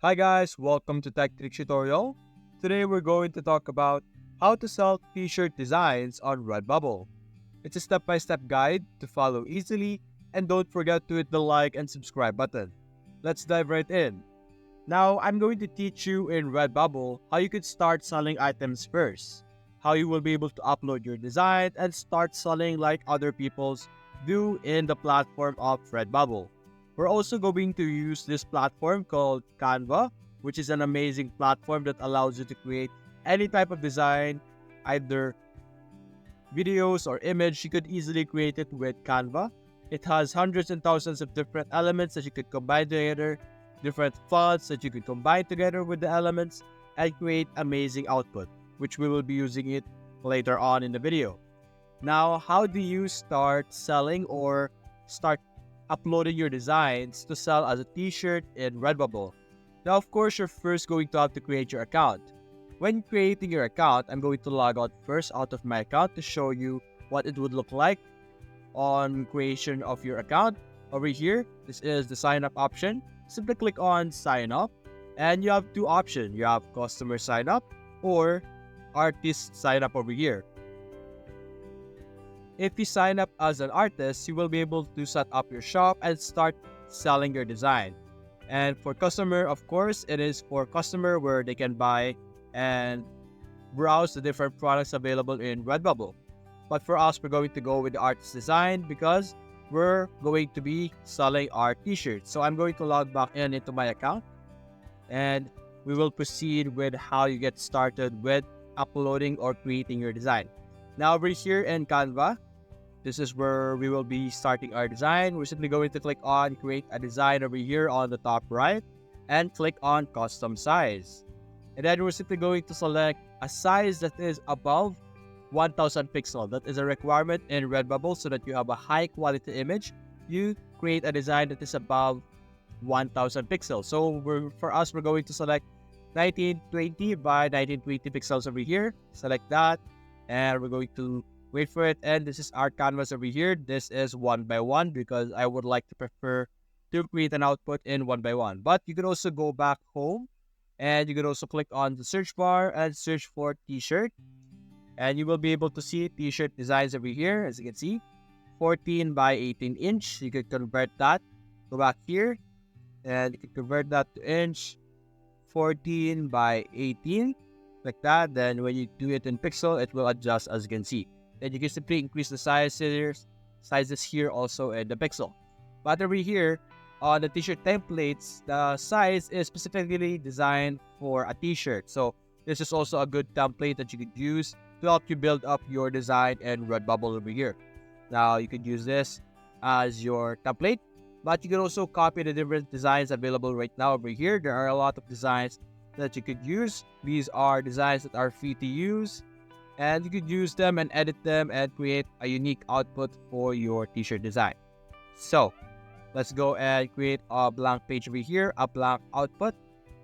Hi guys, welcome to Tech Trick Tutorial. Today we're going to talk about how to sell t-shirt designs on Redbubble. It's a step-by-step guide to follow easily, and don't forget to hit the like and subscribe button. Let's dive right in. Now, I'm going to teach you in Redbubble how you could start selling items first, how you will be able to upload your design and start selling like other people's do in the platform of Redbubble. We're also going to use this platform called Canva, which is an amazing platform that allows you to create any type of design, either videos or image. You could easily create it with Canva. It has hundreds and thousands of different elements that you could combine together, different fonts that you could combine together with the elements and create amazing output, which we will be using it later on in the video. Now, how do you start selling or start uploading your designs to sell as a t-shirt in Redbubble? Now, of course, you're first going to have to create your account. When creating your account, I'm going to log out first out of my account to show you what it would look like on creation of your account. Over here, this is the sign up option. Simply click on sign up and you have two options. You have customer sign up or artist sign up over here. If you sign up as an artist, you will be able to set up your shop and start selling your design. And for customer, of course, it is for customer where they can buy and browse the different products available in Redbubble. But for us, we're going to go with the artist design because we're going to be selling our t-shirts. So I'm going to log back in into my account and we will proceed with how you get started with uploading or creating your design. Now over here in Canva, this is where we will be starting our design. We're simply going to click on create a design over here on the top right and click on custom size. And then we're simply going to select a size that is above 1000 pixels. That is a requirement in Redbubble so that you have a high quality image. You create a design that is above 1000 pixels. So for us, we're going to select 1920 by 1920 pixels over here. Select that and we're going to wait for it. And this is our canvas over here. This is 1x1 because I would like to prefer to create an output in 1x1. But you can also go back home and you can also click on the search bar and search for t-shirt. And you will be able to see t-shirt designs over here. As you can see, 14 by 18 inch. You can convert that. Go back here and you can convert that to inch. 14 by 18 like that. Then when you do it in pixel, it will adjust as you can see. Then you can simply increase the sizes here also in the pixel. But over here on the t-shirt templates, the size is specifically designed for a t-shirt. So this is also a good template that you could use to help you build up your design in Redbubble over here. Now you could use this as your template, but you can also copy the different designs available right now over here. There are a lot of designs that you could use. These are designs that are free to use and you could use them and edit them and create a unique output for your t-shirt design. So let's go and create a blank page over here, a blank output,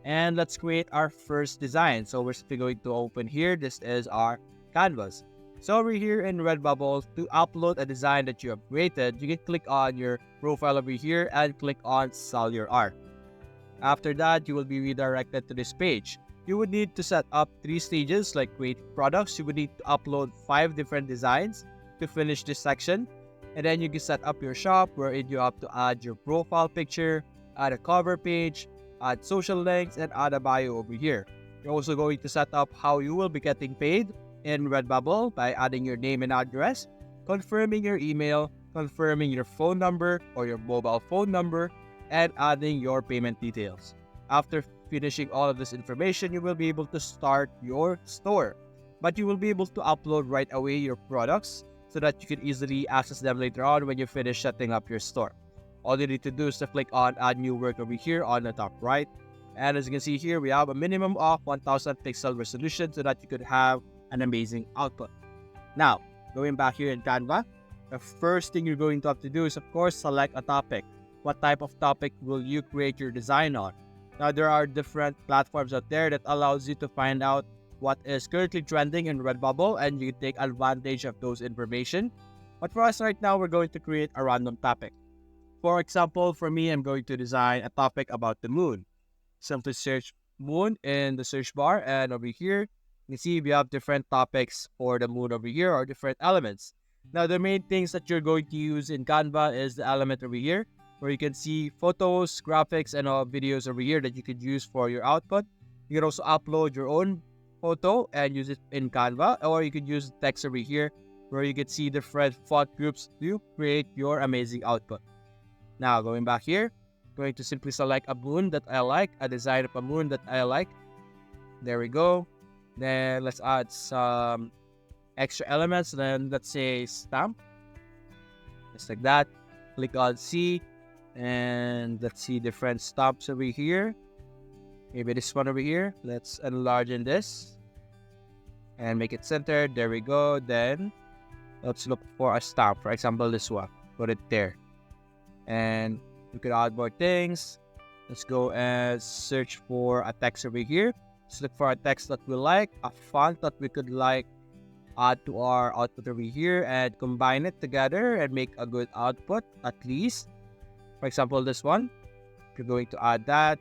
and let's create our first design. So we're simply going to open here. This is our canvas. So over here in Redbubble, to upload a design that you have created, you can click on your profile over here and click on sell your art. After that, you will be redirected to this page. You would need to set up 3 stages like create products. You would need to upload 5 different designs to finish this section. And then you can set up your shop wherein you have to add your profile picture, add a cover page, add social links, and add a bio over here. You're also going to set up how you will be getting paid in Redbubble by adding your name and address, confirming your email, confirming your phone number or your mobile phone number, and adding your payment details. After finishing all of this information, you will be able to start your store. But you will be able to upload right away your products so that you can easily access them later on when you finish setting up your store. All you need to do is to click on add new work over here on the top right. And as you can see here, we have a minimum of 1000 pixel resolution so that you could have an amazing output. Now, going back here in Canva, the first thing you're going to have to do is, of course, select a topic. What type of topic will you create your design on? Now, there are different platforms out there that allows you to find out what is currently trending in Redbubble and you take advantage of those information. But for us right now, we're going to create a random topic. For example, for me, I'm going to design a topic about the moon. simply search moon in the search bar, and over here you see we have different topics for the moon over here, or different elements. Now the main things that you're going to use in Canva is the element over here, where you can see photos, graphics, and all videos over here that you could use for your output. You can also upload your own photo and use it in Canva, or you could use text over here, where you can see different font groups to create your amazing output. Now going back here, going to simply select a moon that I like, a design of a moon that I like. There we go. Then let's add some extra elements. Then let's say stamp, just like that. Click on C, and let's see different stamps over here. Maybe this one over here. Let's enlarge in this and make it centered. There we go. Then let's look for a stamp. For example, this one. Put it there. And we could add more things. Let's go and search for a text over here. Let's look for a text that we like, a font that we could like add to our output over here, and combine it together and make a good output at least. For example, this one. You're going to add that.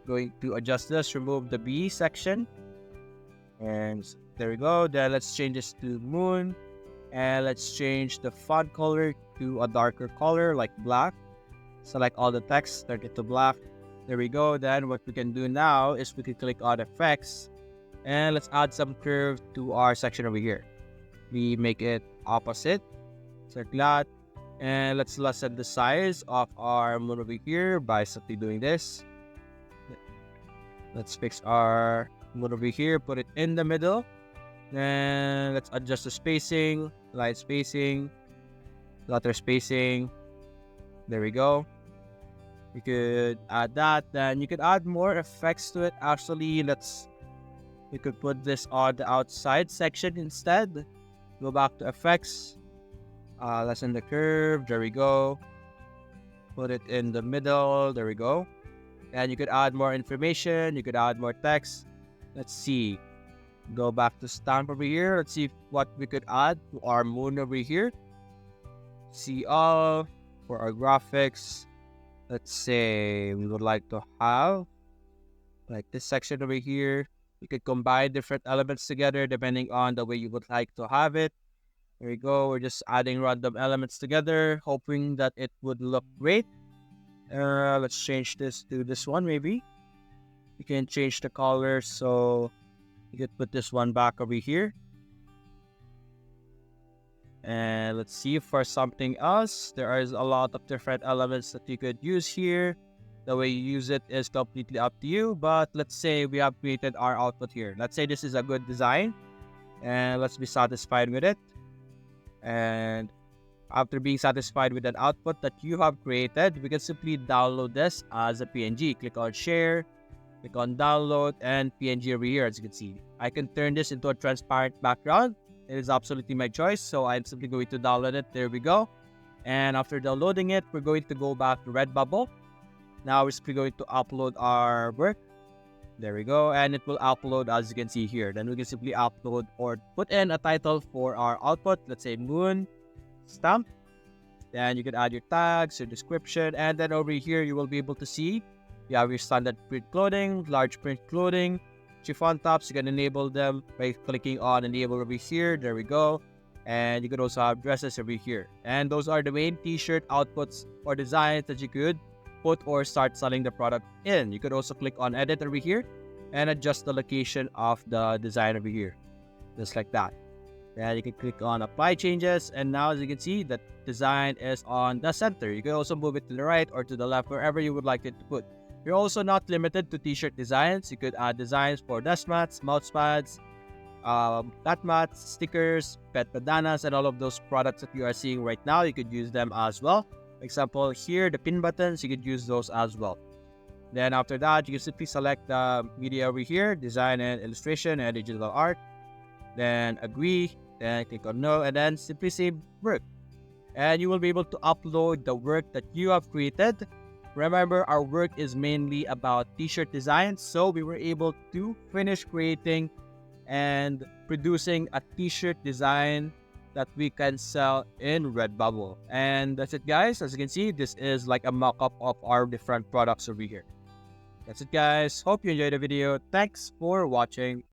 Going to adjust this, remove the B section. And there we go. Then let's change this to moon. And let's change the font color to a darker color like black. Select all the text, turn it to black. There we go. Then what we can do now is we can click on effects, and let's add some curve to our section over here. We make it opposite, like that. And let's lessen the size of our moon over here by simply doing this. Let's fix our moon over here, put it in the middle. Then let's adjust the spacing, light spacing, letter spacing. There we go. You could add that. Then you could add more effects to it. Actually, we could put this on the outside section instead. Go back to effects. Lessen the curve. There we go. Put it in the middle. There we go. And you could add more information. You could add more text. Let's see. Go back to stamp over here. Let's see what we could add to our moon over here. See all for our graphics. Let's say we would like to have like this section over here. You could combine different elements together depending on the way you would like to have it. There we go. We're just adding random elements together, hoping that it would look great. Let's change this to this one maybe. You can change the color, so you could put this one back over here. And let's see for something else. There is a lot of different elements that you could use here. The way you use it is completely up to you. But let's say we have created our output here. Let's say this is a good design, and let's be satisfied with it. And after being satisfied with an output that you have created, we can simply download this as a PNG. Click on share, click on download, and PNG over here. As you can see, I can turn this into a transparent background. It is absolutely my choice, so I'm simply going to download it. There we go. And after downloading it, we're going to go back to Redbubble. Now we're simply going to upload our work. There we go. And it will upload as you can see here. Then we can simply upload or put in a title for our output. Let's say moon stamp. Then you can add your tags, your description. And then over here, you will be able to see you have your standard print clothing, large print clothing, chiffon tops. You can enable them by clicking on enable over here. There we go. And you could also have dresses over here. And those are the main t-shirt outputs or designs that you could put or start selling the product in. You could also click on edit over here and adjust the location of the design over here, just like that. Then you can click on apply changes, and now as you can see, the design is on the center. You can also move it to the right or to the left, wherever you would like it to put. You're also not limited to t-shirt designs. You could add designs for desk mats, mouse pads, cat mats, stickers, pet bandanas, and all of those products that you are seeing right now. You could use them as well. For example, here, the pin buttons, you could use those as well. Then after that, you can simply select the media over here, design and illustration and digital art. Then agree, then click on no, and then simply save work. And you will be able to upload the work that you have created. Remember, our work is mainly about t-shirt designs, so we were able to finish creating and producing a t-shirt design that we can sell in Redbubble. And that's it, guys. As you can see, this is like a mock-up of our different products over here. That's it, guys. Hope you enjoyed the video. Thanks for watching.